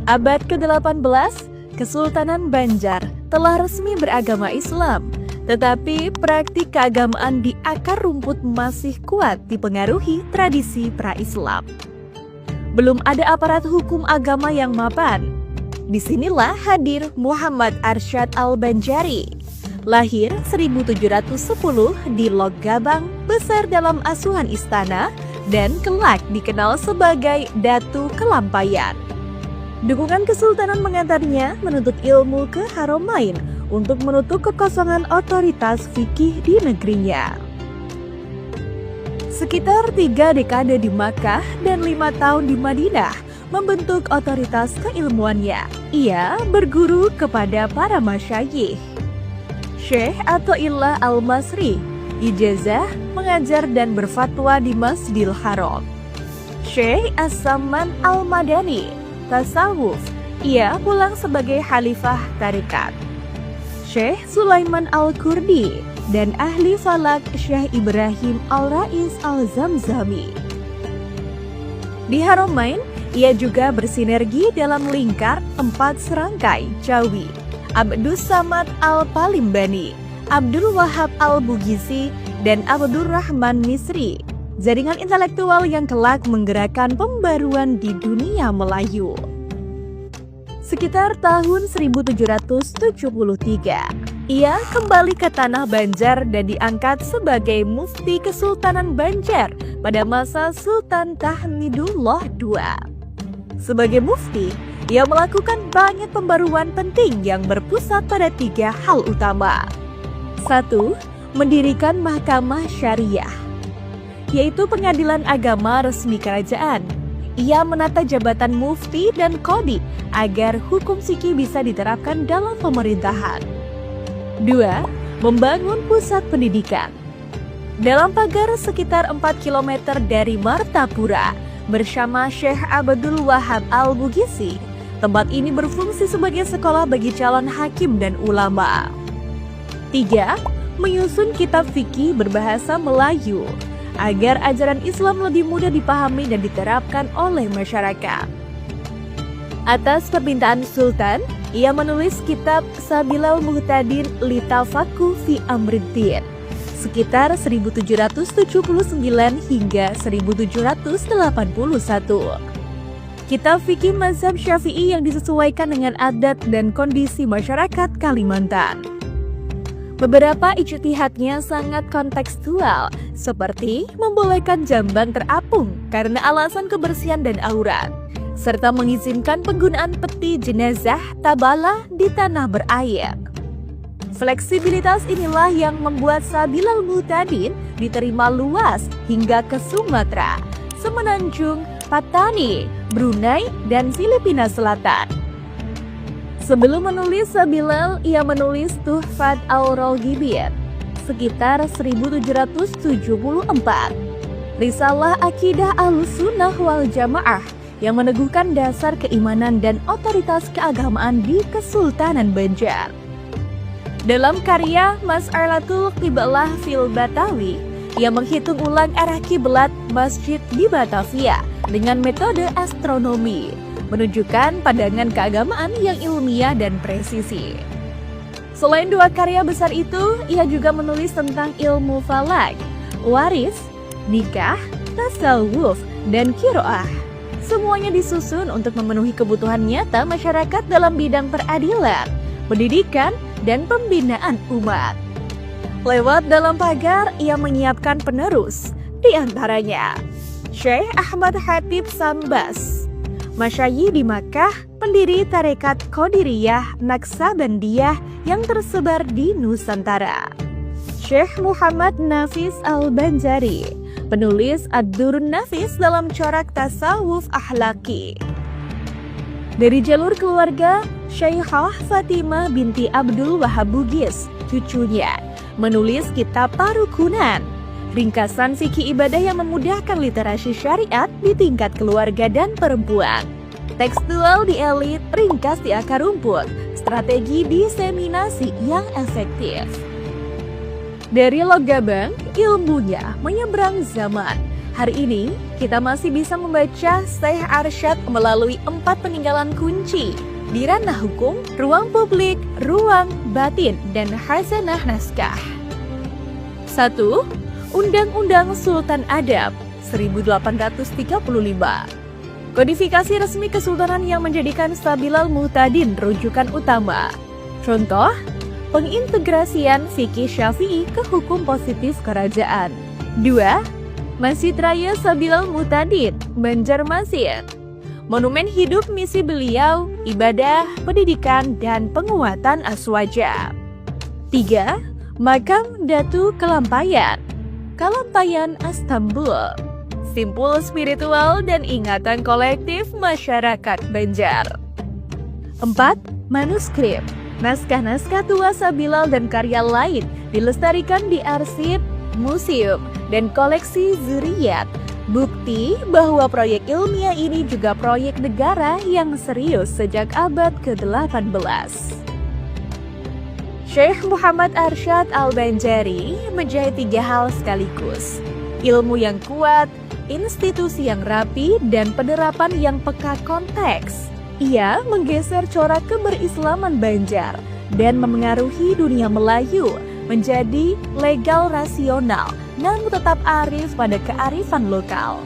Abad ke-18, Kesultanan Banjar telah resmi beragama Islam, tetapi praktik keagamaan di akar rumput masih kuat dipengaruhi tradisi pra-Islam. Belum ada aparat hukum agama yang mapan. Disinilah hadir Muhammad Arsyad Al-Banjari. Lahir 1710 di Lok Gabang, besar dalam asuhan istana, dan kelak dikenal sebagai Datu Kelampayan. Dukungan kesultanan mengantarnya menuntut ilmu ke Haramain untuk menutup kekosongan otoritas fikih di negerinya. Sekitar 3 dekade di Makkah dan 5 tahun di Madinah membentuk otoritas keilmuannya. Ia berguru kepada para masyayikh. Syekh Athaillah Al-Masri, ijazah, mengajar dan berfatwa di Masjidil Haram. Syekh As-Samman Al-Madani, tasawuf, ia pulang sebagai khalifah tarekat. Syekh Sulaiman Al-Kurdi dan ahli falak Syekh Ibrahim Al-Rais Al-Zamzami. Di Haramain, ia juga bersinergi dalam lingkar 4 serangkai Jawi, Abdus Samad Al-Palimbani, Abdul Wahab Al-Bugisi, dan Abdul Rahman Misri, jaringan intelektual yang kelak menggerakkan pembaruan di dunia Melayu. Sekitar tahun 1773, ia kembali ke tanah Banjar dan diangkat sebagai Mufti Kesultanan Banjar pada masa Sultan Tahmidullah II. Sebagai mufti, ia melakukan banyak pembaruan penting yang berpusat pada 3 hal utama. 1. Mendirikan Mahkamah Syariah, yaitu pengadilan agama resmi kerajaan. Ia menata jabatan mufti dan qadhi agar hukum fikih bisa diterapkan dalam pemerintahan. 2. Membangun pusat pendidikan. Dalam pagar sekitar 4 km dari Martapura, bersama Syekh Abdul Wahab Al-Bugisi, tempat ini berfungsi sebagai sekolah bagi calon hakim dan ulama. 3. Menyusun kitab fikih berbahasa Melayu, agar ajaran Islam lebih mudah dipahami dan diterapkan oleh masyarakat. Atas permintaan Sultan, ia menulis kitab Sabilal Muhtadin li Tafaqquh fi Amriddin sekitar 1779 hingga 1781. Kitab fikih mazhab Syafi'i yang disesuaikan dengan adat dan kondisi masyarakat Kalimantan. Beberapa ijtihadnya sangat kontekstual, seperti membolehkan jamban terapung karena alasan kebersihan dan aurat, serta mengizinkan penggunaan peti jenazah tabala di tanah berair. Fleksibilitas inilah yang membuat Sabilal Muhtadin diterima luas hingga ke Sumatera, Semenanjung, Patani, Brunei, dan Filipina Selatan. Sebelum menulis Sabilal, ia menulis Tuhfat Al-Raghibin sekitar 1774. Risalah Akidah Ahlussunnah wal Jamaah yang meneguhkan dasar keimanan dan otoritas keagamaan di Kesultanan Banjar. Dalam karya Mas'alatul Qiblah fil Batawi, ia menghitung ulang arah kiblat masjid di Batavia dengan metode astronomi, menunjukkan pandangan keagamaan yang ilmiah dan presisi. Selain 2 karya besar itu, ia juga menulis tentang ilmu falak, waris, nikah, tasawuf, dan qiraah. Semuanya disusun untuk memenuhi kebutuhan nyata masyarakat dalam bidang peradilan, pendidikan, dan pembinaan umat. Lewat dalam pagar, ia menyiapkan penerus, di antaranya Syekh Ahmad Khatib Sambas, masyayikh di Makkah, pendiri tarekat Qadiriyah Naksabandiyah yang tersebar di Nusantara. Syekh Muhammad Nafis Al-Banjari, penulis Ad-Durrun Nafis dalam corak tasawuf akhlaki. Dari jalur keluarga, Syekhah Fatimah binti Abdul Wahab Bugis, cucunya, menulis kitab Parukunan, ringkasan fikih ibadah yang memudahkan literasi syariat di tingkat keluarga dan perempuan. Tekstual di elit, ringkas di akar rumput, strategi diseminasi yang efektif. Dari Lok Gabang, ilmunya menyeberang zaman. Hari ini, kita masih bisa membaca Syekh Arsyad melalui 4 peninggalan kunci di ranah hukum, ruang publik, ruang batin, dan khazanah naskah. 1. Undang-Undang Sultan Adab 1835. Kodifikasi resmi kesultanan yang menjadikan Sabilal Mu'tadin rujukan utama. Contoh, pengintegrasian fikih Syafi'i ke hukum positif kerajaan. 2. Masjid Raya Sabilal Mu'tadin, Banjarmasin. Monumen hidup misi beliau, ibadah, pendidikan, dan penguatan aswaja. 3. Makam Datu Kelampayan, Kalampayan, Istanbul. Simpul spiritual dan ingatan kolektif masyarakat Banjar. 4. Manuskrip, naskah-naskah tua Sabilal dan karya lain dilestarikan di arsip, museum, dan koleksi Zuriyat. Bukti bahwa proyek ilmiah ini juga proyek negara yang serius sejak abad ke-18. Syekh Muhammad Arsyad Al-Banjari menjahit 3 hal sekaligus: ilmu yang kuat, institusi yang rapi, dan penerapan yang peka konteks. Ia menggeser corak keberislaman Banjar dan memengaruhi dunia Melayu menjadi legal rasional, namun tetap arif pada kearifan lokal.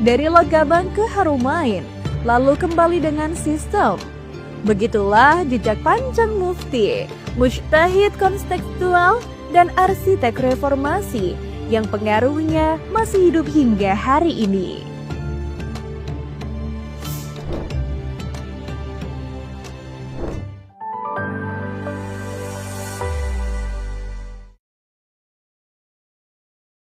Dari Logabang ke Harumain, lalu kembali dengan sistem. Begitulah jejak panjang mufti, mujtahid konstekstual, dan arsitek reformasi yang pengaruhnya masih hidup hingga hari ini.